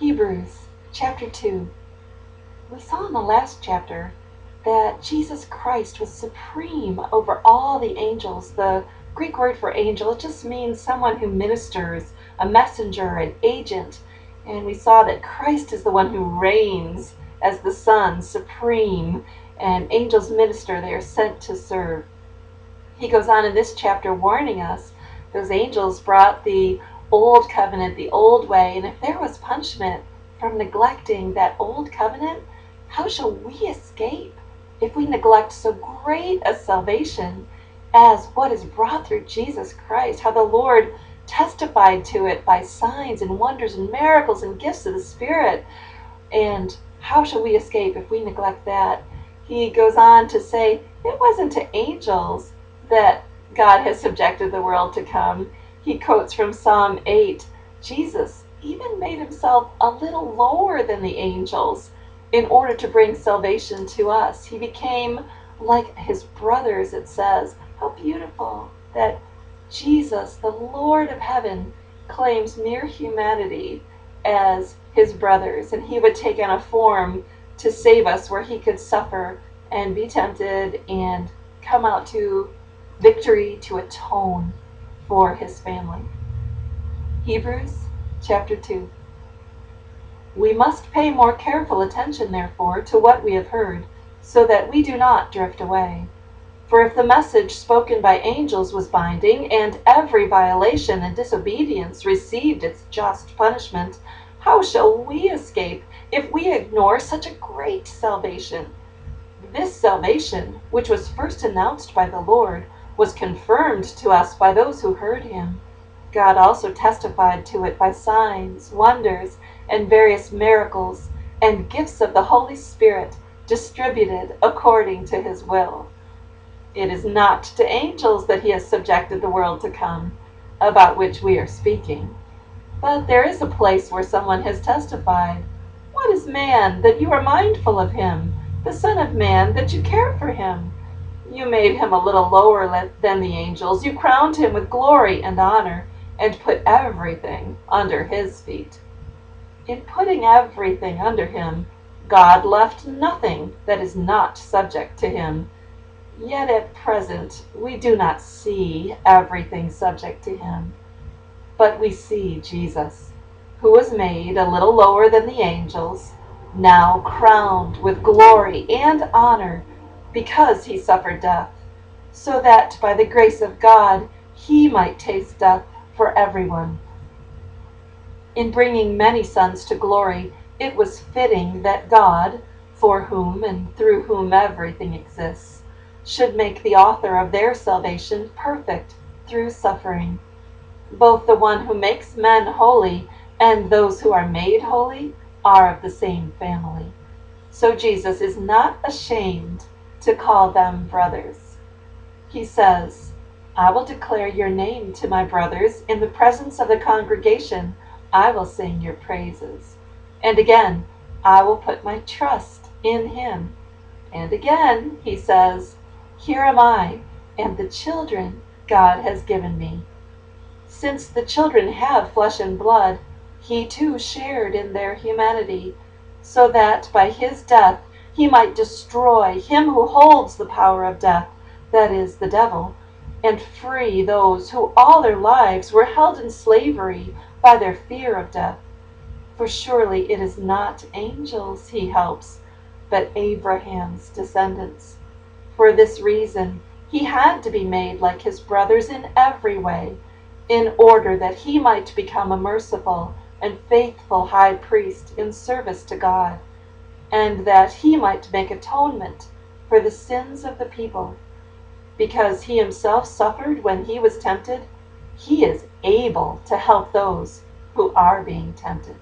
Hebrews chapter 2. We saw in the last chapter that Jesus Christ was supreme over all the angels. The Greek word for angel, it just means someone who ministers, a messenger, an agent. And we saw that Christ is the one who reigns as the Son, supreme, and angels minister, they are sent to serve. He goes on in this chapter warning us those angels brought the old covenant, the old way, and if there was punishment from neglecting that old covenant, how shall we escape if we neglect so great a salvation as what is brought through Jesus Christ? How the Lord testified to it by signs and wonders and miracles and gifts of the Spirit. And how shall we escape if we neglect that? He goes on to say it wasn't to angels that God has subjected the world to come. He quotes from Psalm 8, Jesus even made himself a little lower than the angels in order to bring salvation to us. He became like his brothers, it says. How beautiful that Jesus, the Lord of heaven, claims mere humanity as his brothers, and he would take on a form to save us where he could suffer and be tempted and come out to victory to atone for his family. Hebrews chapter 2. We must pay more careful attention, therefore, to what we have heard, so that we do not drift away. For if the message spoken by angels was binding, and every violation and disobedience received its just punishment, how shall we escape if we ignore such a great salvation? This salvation, which was first announced by the Lord, was confirmed to us by those who heard him. God also testified to it by signs, wonders, and various miracles, and gifts of the Holy Spirit distributed according to his will. It is not to angels that he has subjected the world to come, about which we are speaking. But there is a place where someone has testified, What is man, that you are mindful of him? The Son of Man, that you care for him? You made him a little lower than the angels. You crowned him with glory and honor, and put everything under his feet. In putting everything under him, God left nothing that is not subject to him. Yet at present we do not see everything subject to him. But we see Jesus, who was made a little lower than the angels, now crowned with glory and honor because he suffered death, so that by the grace of God he might taste death for everyone. In bringing many sons to glory, it was fitting that God, for whom and through whom everything exists, should make the author of their salvation perfect through suffering. Both the one who makes men holy and those who are made holy are of the same family. So Jesus is not ashamed to call them brothers. He says, I will declare your name to my brothers. In the presence of the congregation, I will sing your praises. And again, I will put my trust in him. And again, he says, Here am I, and the children God has given me. Since the children have flesh and blood, he too shared in their humanity, so that by his death he might destroy him who holds the power of death, that is, the devil, and free those who all their lives were held in slavery by their fear of death. For surely it is not angels he helps, but Abraham's descendants. For this reason he had to be made like his brothers in every way, in order that he might become a merciful and faithful high priest in service to God, and that he might make atonement for the sins of the people. Because he himself suffered when he was tempted, he is able to help those who are being tempted.